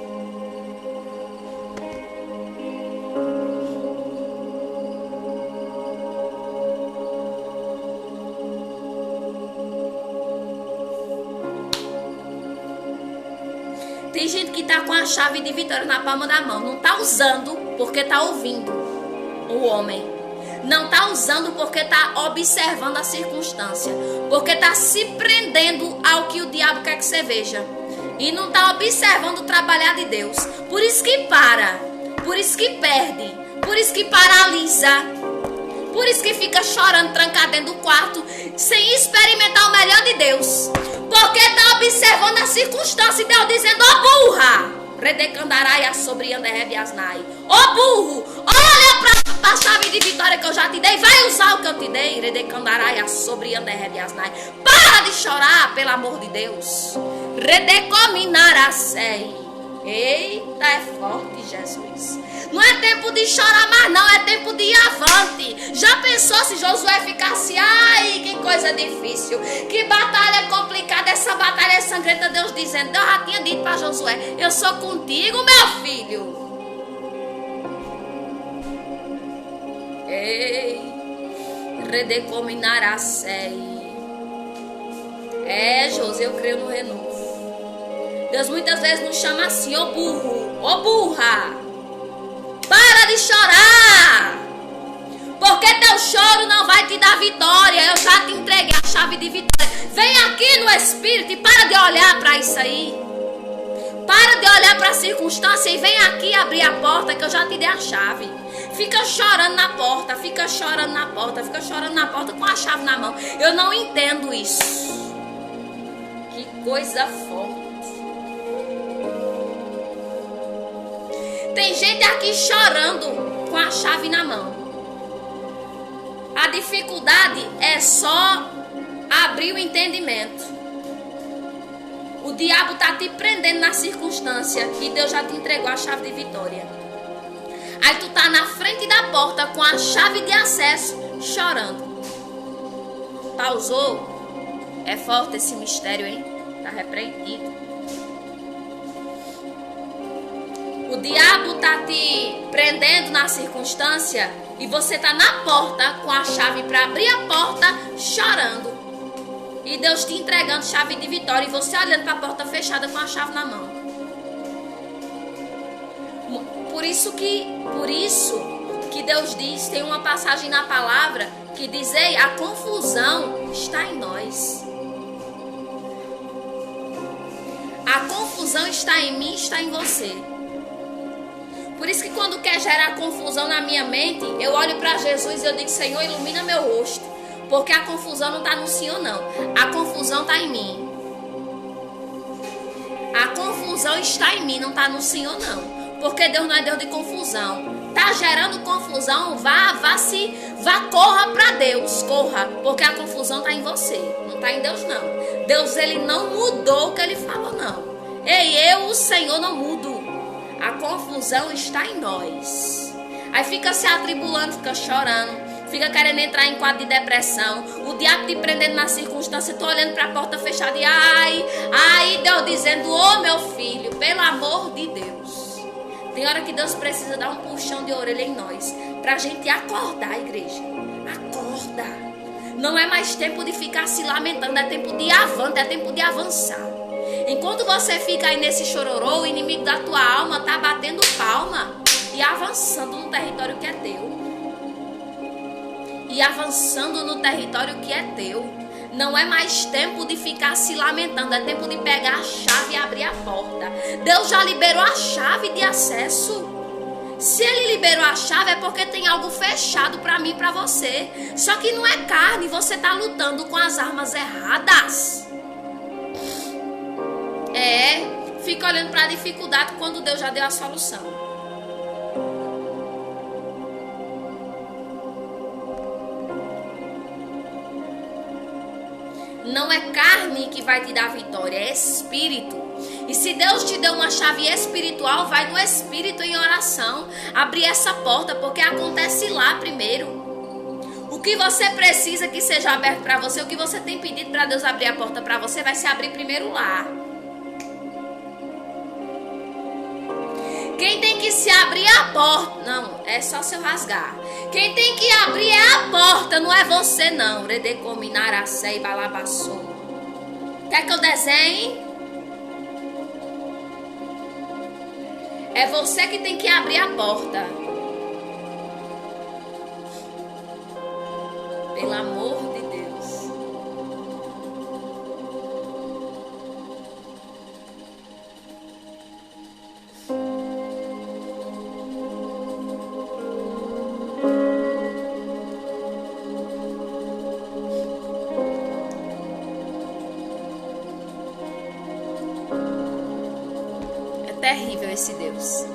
Tem gente que tá com a chave de vitória na palma da mão. Não tá usando porque tá ouvindo o homem. Não tá usando porque tá observando a circunstância. Porque tá se prendendo ao que o diabo quer que você veja. E não tá observando o trabalhar de Deus. Por isso que para. Por isso que perde. Por isso que paralisa. Por isso que fica chorando, trancado dentro do quarto, sem experimentar o melhor de Deus. Porque está observando a circunstância e Deus dizendo, ó burra, redecandaraia sobre anderrebiasnai. Ó burro, olha para a chave de vitória que eu já te dei, vai usar o que eu te dei, redecandaraia sobre anderrebiasnai. Para de chorar, pelo amor de Deus. Redecominaracei. Eita, é forte, Jesus. Não é tempo de chorar mais não, é tempo de ir avante. Já pensou se Josué ficasse, ai, que coisa difícil, que batalha complicada, essa batalha é sangrenta, Deus dizendo, Deus já tinha dito para Josué, eu sou contigo, meu filho. Ei, redecominaracei. É, Josué, eu creio no renovo. Deus muitas vezes nos chama assim, ô burro, ô burra, para de chorar, porque teu choro não vai te dar vitória, eu já te entreguei a chave de vitória. Vem aqui no Espírito e para de olhar para isso aí, para de olhar para a circunstância e vem aqui abrir a porta que eu já te dei a chave. Fica chorando na porta, fica chorando na porta, fica chorando na porta com a chave na mão. Eu não entendo isso. Que coisa forte. Tem gente aqui chorando com a chave na mão. A dificuldade é só abrir o entendimento. O diabo está te prendendo na circunstância e Deus já te entregou a chave de vitória. Aí tu tá na frente da porta com a chave de acesso chorando. Pausou? É forte esse mistério, hein? Tá repreendido. O diabo tá te prendendo na circunstância e você tá na porta com a chave para abrir a porta chorando. E Deus te entregando chave de vitória e você olhando para a porta fechada com a chave na mão. Por isso que Deus diz, tem uma passagem na palavra que diz, ei, a confusão está em nós. A confusão está em mim, está em você. Por isso que quando quer gerar confusão na minha mente, eu olho para Jesus e eu digo, Senhor, ilumina meu rosto. Porque a confusão não está no sim ou não. A confusão está em mim. A confusão está em mim, não está no sim ou não. Porque Deus não é Deus de confusão. Tá gerando confusão, corra para Deus, corra. Porque a confusão está em você, não está em Deus não. Deus, ele não mudou o que ele falou não. Ei, eu, o Senhor, não mudo. A confusão está em nós. Aí fica se atribulando, fica chorando, fica querendo entrar em quadro de depressão. O diabo te prendendo na circunstância, tu olhando para a porta fechada e ai, Deus dizendo, ô meu filho, pelo amor de Deus. Tem hora que Deus precisa dar um puxão de orelha em nós, pra gente acordar, igreja. Acorda. Não é mais tempo de ficar se lamentando, é tempo de avante, é tempo de avançar. Enquanto você fica aí nesse chororô, o inimigo da tua alma tá batendo palma e avançando no território que é teu. E avançando no território que é teu. Não é mais tempo de ficar se lamentando, é tempo de pegar a chave e abrir a porta. Deus já liberou a chave de acesso. Se ele liberou a chave é porque tem algo fechado para mim e para você. Só que não é carne, você tá lutando com as armas erradas. Fica olhando para a dificuldade quando Deus já deu a solução. Não é carne que vai te dar vitória, é espírito. E se Deus te deu uma chave espiritual, vai no espírito em oração. Abrir essa porta, porque acontece lá primeiro. O que você precisa que seja aberto para você, o que você tem pedido para Deus abrir a porta para você, vai se abrir primeiro lá. Quem tem que se abrir é a porta. Não, é só se eu rasgar. Quem tem que abrir é a porta, não é você não. Redecominaracei balabassou. Quer que eu desenhe? É você que tem que abrir a porta. Pelo amor de Deus. Terrível esse Deus.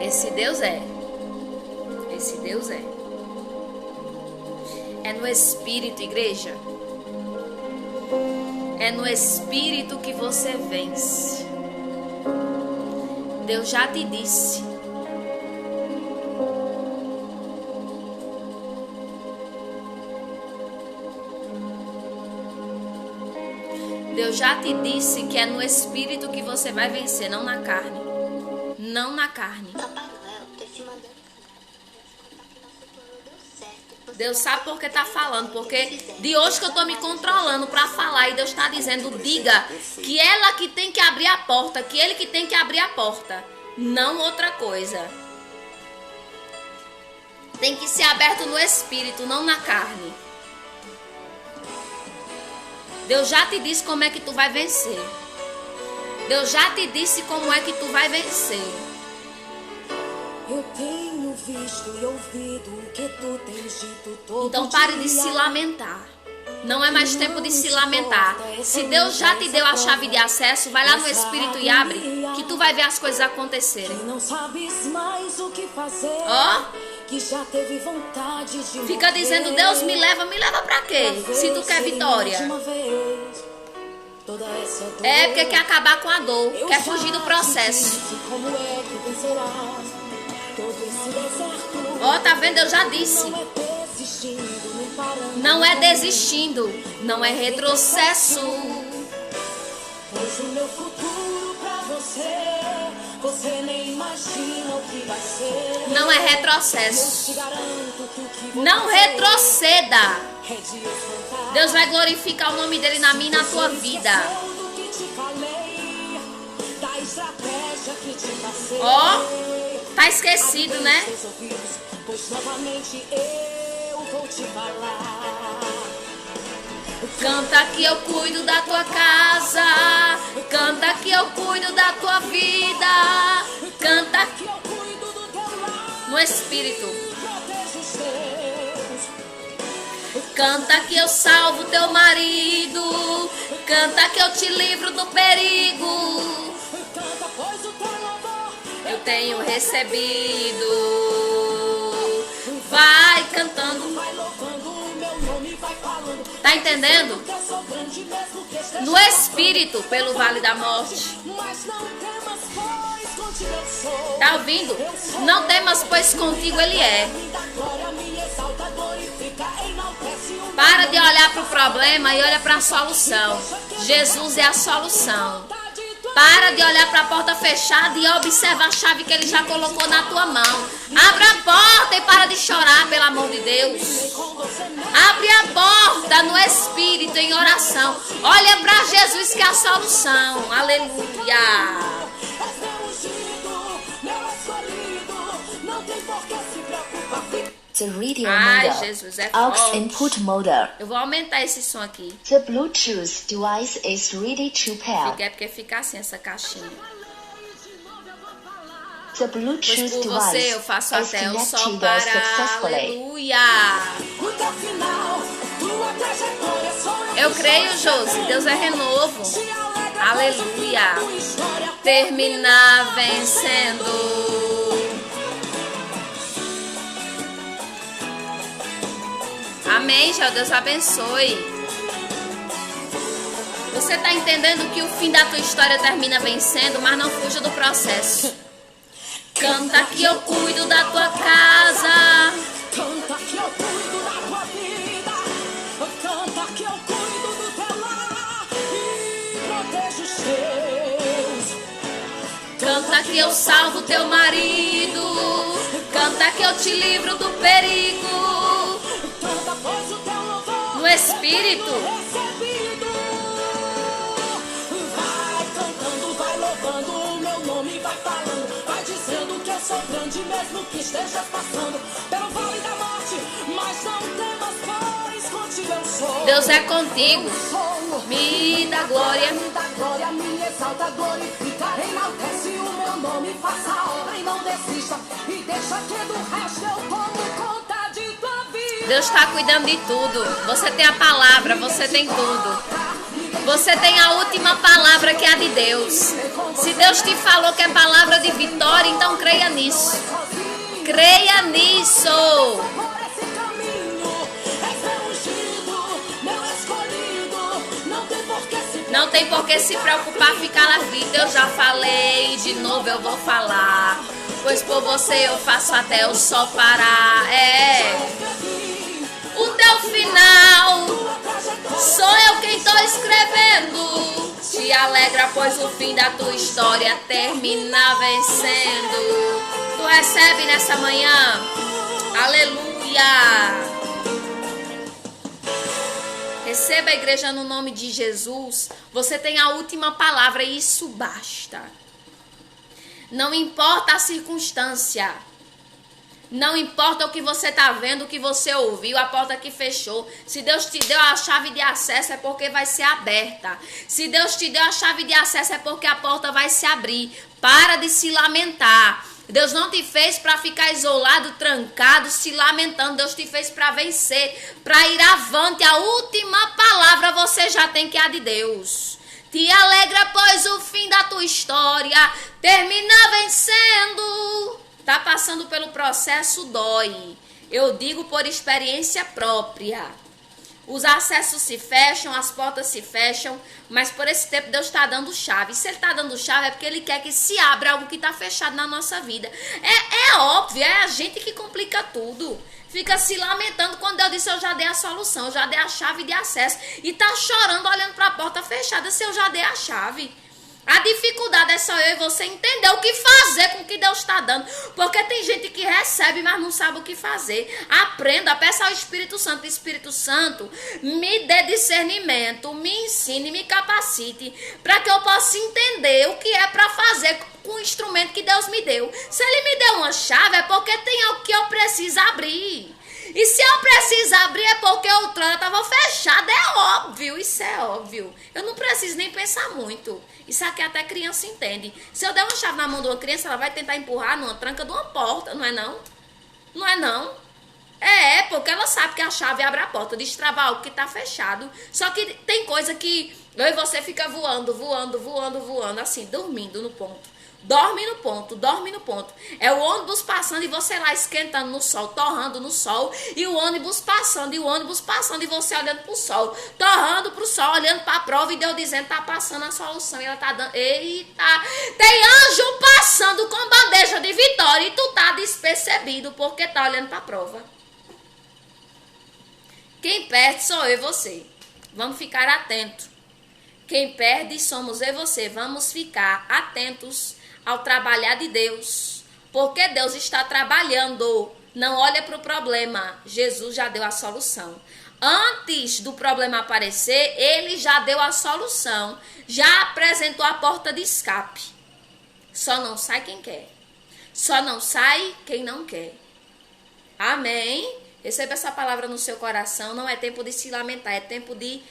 Esse Deus é. Esse Deus é. É no Espírito, igreja. É no Espírito que você vence. Deus já te disse. Deus já te disse que é no Espírito que você vai vencer, não na carne. Não na carne. Deus sabe por que tá falando, porque de hoje que eu tô me controlando para falar e Deus tá dizendo, diga que ela que tem que abrir a porta, que ele que tem que abrir a porta, não outra coisa. Tem que ser aberto no Espírito, não na carne. Deus já te disse como é que tu vai vencer. Deus já te disse como é que tu vai vencer. Eu tenho visto e ouvido o que tu tens dito todo Então pare de se lamentar. Não é mais tempo de se lamentar. Se Deus já te deu a chave de acesso, vai lá no Espírito e abre, que tu vai ver as coisas acontecerem. Não sabes mais o que fazer. Ó, que já teve vontade de fica dizendo, Deus me leva pra quê? Se tu quer vitória. É porque quer acabar com a dor, quer fugir do processo. Ó, tá vendo? Eu já disse. Não é desistindo, não é retrocesso. Pois o meu futuro pra você nem imagina o que vai ser. Não é retrocesso. Não retroceda. Deus vai glorificar o nome dele na minha e na tua vida. Ó, tá esquecido, né? Pois novamente eu vou te falar. Canta que eu cuido da tua casa. Canta que eu cuido da tua vida. Canta que eu cuido do teu lar. No Espírito. Canta que eu salvo teu marido. Canta que eu te livro do perigo. Canta, pois o teu louvor eu tenho recebido. Vai cantando, vai louvando o meu nome, vai falando. Tá entendendo? No Espírito, pelo vale da morte. Tá ouvindo? Não temas, pois contigo ele é. Para de olhar para o problema e olha para a solução. Jesus é a solução. Para de olhar para a porta fechada e observa a chave que ele já colocou na tua mão. Abra a porta e para de chorar, pelo amor de Deus. Abre a porta no Espírito, em oração. Olha para Jesus que é a solução. Aleluia. The radio Ai, model. Jesus, é Aux forte. input model. Eu vou aumentar esse som aqui. The Bluetooth device is ready to pair. É porque fica assim essa caixinha. The Pois Bluetooth por você eu device faço is até o sol connected parar. successfully. Aleluia. Eu creio, Josi. Deus é renovo. Aleluia. Terminar vencendo. Amém, já Deus abençoe. Você está entendendo que o fim da tua história termina vencendo, mas não fuja do processo. Canta que eu cuido da tua casa. Canta que eu cuido da tua vida. Canta que eu cuido do teu lar e protejo os teus. Canta que eu salvo teu marido. Canta que eu te livro do perigo. Canta, pois o teu louvor No espírito. recebido. Vai cantando, vai louvando o meu nome, vai falando, vai dizendo que eu sou grande mesmo que estejas passando pelo vale da morte, mas não temas, pois contigo eu sou. Deus é contigo. Sou. Me dá glória. Me dá glória, me exalta, glorifica, enaltece o meu nome, faça a obra e não desista, e deixa que do resto eu tomo conta de tua vida. Deus está cuidando de tudo. Você tem a palavra, você tem tudo. Você tem a última palavra que é a de Deus. Se Deus te falou que é palavra de vitória, então creia nisso. Creia nisso. Por esse caminho, és meu ungido, meu escolhido, não tem por que se preocupar, ficar na vida. Eu já falei, de novo eu vou falar. Pois por você eu faço até o sol parar. O teu final, sou eu quem tô escrevendo. Te alegra, pois o fim da tua história termina vencendo. Tu recebe nessa manhã? Aleluia! Receba a igreja no nome de Jesus. Você tem a última palavra e isso basta. Não importa a circunstância. Não importa o que você está vendo, o que você ouviu, a porta que fechou. Se Deus te deu a chave de acesso, é porque vai ser aberta. Se Deus te deu a chave de acesso, é porque a porta vai se abrir. Para de se lamentar. Deus não te fez para ficar isolado, trancado, se lamentando. Deus te fez para vencer, para ir avante. A última palavra você já tem, que é a de Deus. Te alegra, pois o fim da tua história termina vencendo. Tá passando pelo processo, dói. Eu digo por experiência própria. Os acessos se fecham, as portas se fecham, mas por esse tempo Deus está dando chave. E se Ele está dando chave é porque Ele quer que se abra algo que está fechado na nossa vida. É óbvio, é a gente que complica tudo. Fica se lamentando quando Deus disse: eu já dei a solução, eu já dei a chave de acesso. E tá chorando olhando para a porta fechada se eu já dei a chave. A dificuldade é só eu e você entender o que fazer com o que Deus está dando. Porque tem gente que recebe, mas não sabe o que fazer. Aprenda, peça ao Espírito Santo. Espírito Santo, me dê discernimento, me ensine, me capacite, para que eu possa entender o que é para fazer com o instrumento que Deus me deu. Se Ele me deu uma chave, é porque tem algo que eu preciso abrir. E se eu preciso abrir é porque outrora estava fechada, é óbvio, isso é óbvio. Eu não preciso nem pensar muito. Isso aqui até criança entende. Se eu der uma chave na mão de uma criança, ela vai tentar empurrar numa tranca de uma porta, não é não? Não é não? É, porque ela sabe que a chave abre a porta, destravar algo que está fechado. Só que tem coisa que eu e você fica voando, assim, dormindo no ponto. Dorme no ponto, dorme no ponto. É o ônibus passando e você lá esquentando no sol, torrando no sol. E o ônibus passando, e você olhando pro sol, torrando pro sol, olhando pra prova. E Deus dizendo: tá passando a solução. E ela tá dando: eita, tem anjo passando com bandeja de vitória. E tu tá despercebido porque tá olhando pra prova. Quem perde sou eu e você. Vamos ficar atentos. Quem perde somos eu e você. Vamos ficar atentos ao trabalhar de Deus, porque Deus está trabalhando. Não olha para o problema, Jesus já deu a solução. Antes do problema aparecer, Ele já deu a solução, já apresentou a porta de escape. Só não sai quem quer, só não sai quem não quer. Amém? Receba essa palavra no seu coração. Não é tempo de se lamentar, é tempo de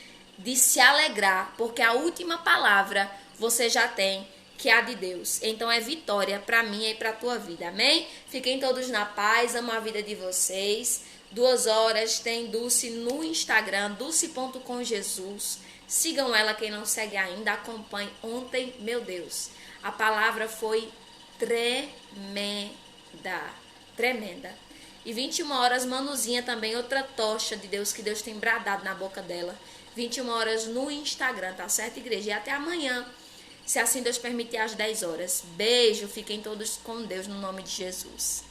se alegrar, porque a última palavra você já tem, que é a de Deus. Então é vitória para mim e para a tua vida. Amém? Fiquem todos na paz. Amo a vida de vocês. 2 horas tem Dulce no Instagram, dulce.comjesus. Sigam ela, quem não segue ainda. Acompanhe. Ontem, meu Deus, a palavra foi tremenda. E 21 horas, Manuzinha também, outra tocha de Deus que Deus tem bradado na boca dela. 21 horas no Instagram, tá certo, igreja? E até amanhã, se assim Deus permitir, às 10 horas. Beijo, fiquem todos com Deus no nome de Jesus.